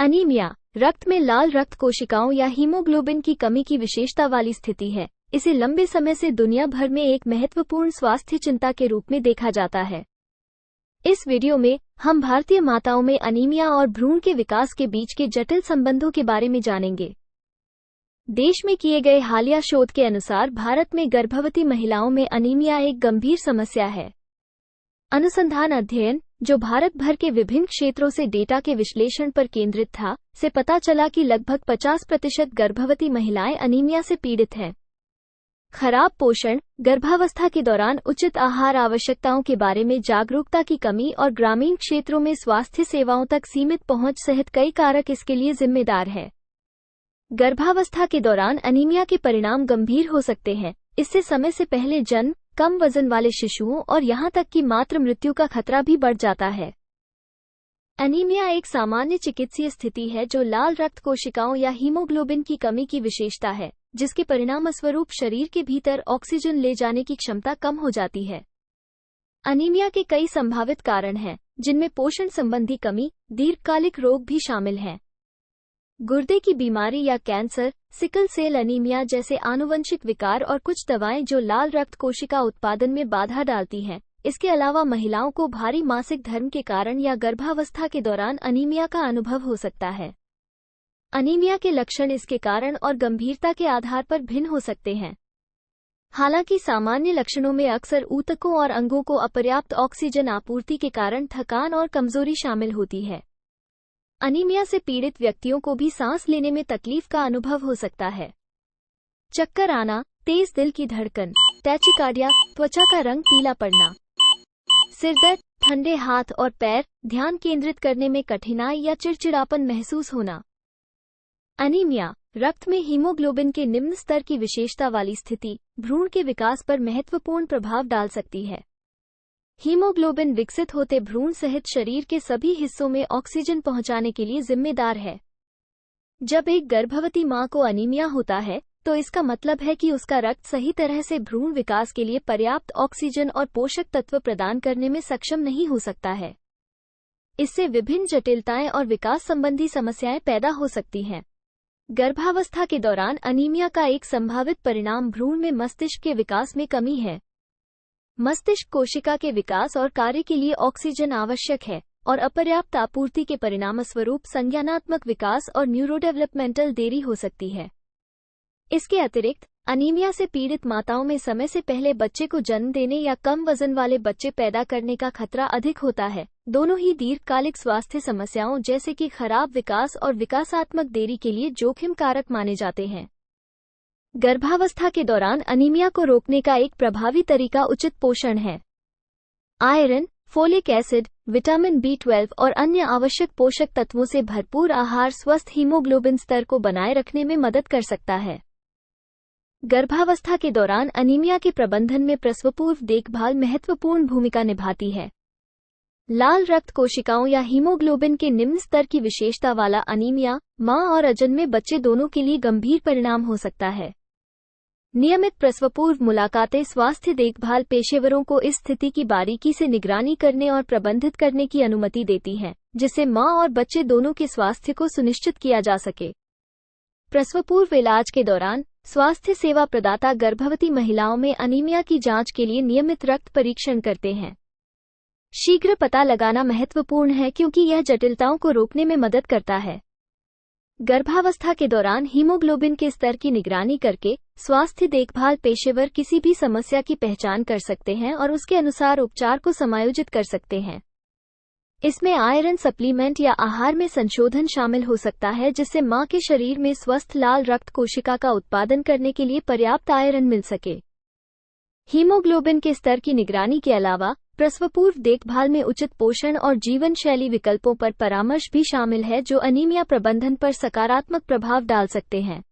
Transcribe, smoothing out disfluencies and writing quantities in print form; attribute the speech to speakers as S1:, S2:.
S1: Anaemia रक्त में लाल रक्त कोशिकाओं या हीमोग्लोबिन की कमी की विशेषता वाली स्थिति है। इसे लंबे समय से दुनिया भर में एक महत्वपूर्ण स्वास्थ्य चिंता के रूप में देखा जाता है। इस वीडियो में हम भारतीय माताओं में अनीमिया और भ्रूण के विकास के बीच के जटिल संबंधों के बारे में जानेंगे। देश में किए गए हालिया शोध के अनुसार भारत में गर्भवती महिलाओं में अनीमिया एक गंभीर समस्या है। अनुसंधान अध्ययन, जो भारत भर के विभिन्न क्षेत्रों से डेटा के विश्लेषण पर केंद्रित था, से पता चला कि लगभग 50% गर्भवती महिलाएं अनीमिया से पीड़ित हैं। खराब पोषण, गर्भावस्था के दौरान उचित आहार आवश्यकताओं के बारे में जागरूकता की कमी और ग्रामीण क्षेत्रों में स्वास्थ्य सेवाओं तक सीमित पहुंच सहित कई कारक इसके लिए जिम्मेदार है। गर्भावस्था के दौरान अनीमिया के परिणाम गंभीर हो सकते हैं। इससे समय से पहले जन्म, कम वजन वाले शिशुओं और यहां तक कि मातृ मृत्यु का खतरा भी बढ़ जाता है। अनीमिया एक सामान्य चिकित्सीय स्थिति है जो लाल रक्त कोशिकाओं या हीमोग्लोबिन की कमी की विशेषता है, जिसके परिणामस्वरूप शरीर के भीतर ऑक्सीजन ले जाने की क्षमता कम हो जाती है। अनीमिया के कई संभावित कारण हैं, जिनमें पोषण संबंधी कमी, दीर्घकालिक रोग भी शामिल हैं। गुर्दे की बीमारी या कैंसर, सिकल सेल अनीमिया जैसे आनुवंशिक विकार और कुछ दवाएं जो लाल रक्त कोशिका उत्पादन में बाधा डालती हैं। इसके अलावा महिलाओं को भारी मासिक धर्म के कारण या गर्भावस्था के दौरान अनीमिया का अनुभव हो सकता है। अनीमिया के लक्षण इसके कारण और गंभीरता के आधार पर भिन्न हो सकते हैं। हालांकि सामान्य लक्षणों में अक्सर ऊतकों और अंगों को अपर्याप्त ऑक्सीजन आपूर्ति के कारण थकान और कमजोरी शामिल होती है। अनीमिया से पीड़ित व्यक्तियों को भी सांस लेने में तकलीफ का अनुभव हो सकता है। चक्कर आना, तेज दिल की धड़कन, टैचिकार्डिया, त्वचा का रंग पीला पड़ना, सिरदर्द, ठंडे हाथ और पैर, ध्यान केंद्रित करने में कठिनाई या चिड़चिड़ापन महसूस होना। अनीमिया रक्त में हीमोग्लोबिन के निम्न स्तर की विशेषता वाली स्थिति भ्रूण के विकास पर महत्वपूर्ण प्रभाव डाल सकती है। हीमोग्लोबिन विकसित होते भ्रूण सहित शरीर के सभी हिस्सों में ऑक्सीजन पहुंचाने के लिए जिम्मेदार है। जब एक गर्भवती मां को अनीमिया होता है, तो इसका मतलब है कि उसका रक्त सही तरह से भ्रूण विकास के लिए पर्याप्त ऑक्सीजन और पोषक तत्व प्रदान करने में सक्षम नहीं हो सकता है। इससे विभिन्न जटिलताएं और विकास संबंधी समस्याएं पैदा हो सकती हैं। गर्भावस्था के दौरान अनीमिया का एक संभावित परिणाम भ्रूण में मस्तिष्क के विकास में कमी है। मस्तिष्क कोशिका के विकास और कार्य के लिए ऑक्सीजन आवश्यक है, और अपर्याप्त आपूर्ति के परिणामस्वरूप संज्ञानात्मक विकास और न्यूरोडेवलपमेंटल देरी हो सकती है। इसके अतिरिक्त अनीमिया से पीड़ित माताओं में समय से पहले बच्चे को जन्म देने या कम वजन वाले बच्चे पैदा करने का खतरा अधिक होता है। दोनों ही दीर्घकालिक स्वास्थ्य समस्याओं जैसे कि खराब विकास और विकासात्मक देरी के लिए जोखिम कारक माने जाते हैं। गर्भावस्था के दौरान अनीमिया को रोकने का एक प्रभावी तरीका उचित पोषण है। Iron, folic acid, vitamin B12 और अन्य आवश्यक पोषक तत्वों से भरपूर आहार स्वस्थ हीमोग्लोबिन स्तर को बनाए रखने में मदद कर सकता है। गर्भावस्था के दौरान अनीमिया के प्रबंधन में प्रसवपूर्व देखभाल महत्वपूर्ण भूमिका निभाती है। लाल रक्त कोशिकाओं या हीमोग्लोबिन के निम्न स्तर की विशेषता वाला अनीमिया मां और अजन्मे बच्चे दोनों के लिए गंभीर परिणाम हो सकता है। नियमित प्रसवपूर्व मुलाकातें स्वास्थ्य देखभाल पेशेवरों को इस स्थिति की बारीकी से निगरानी करने और प्रबंधित करने की अनुमति देती हैं, जिससे मां और बच्चे दोनों के स्वास्थ्य को सुनिश्चित किया जा सके। प्रसवपूर्व इलाज के दौरान स्वास्थ्य सेवा प्रदाता गर्भवती महिलाओं में अनीमिया की जांच के लिए नियमित रक्त परीक्षण करते हैं। शीघ्र पता लगाना महत्वपूर्ण है क्योंकि यह जटिलताओं को रोकने में मदद करता है। गर्भावस्था के दौरान हीमोग्लोबिन के स्तर की निगरानी करके स्वास्थ्य देखभाल पेशेवर किसी भी समस्या की पहचान कर सकते हैं और उसके अनुसार उपचार को समायोजित कर सकते हैं। इसमें आयरन सप्लीमेंट या आहार में संशोधन शामिल हो सकता है, जिससे मां के शरीर में स्वस्थ लाल रक्त कोशिका का उत्पादन करने के लिए पर्याप्त आयरन मिल सके। हीमोग्लोबिन के स्तर की निगरानी के अलावा प्रसवपूर्व देखभाल में उचित पोषण और जीवन शैली विकल्पों पर परामर्श भी शामिल है, जो अनीमिया प्रबंधन पर सकारात्मक प्रभाव डाल सकते हैं।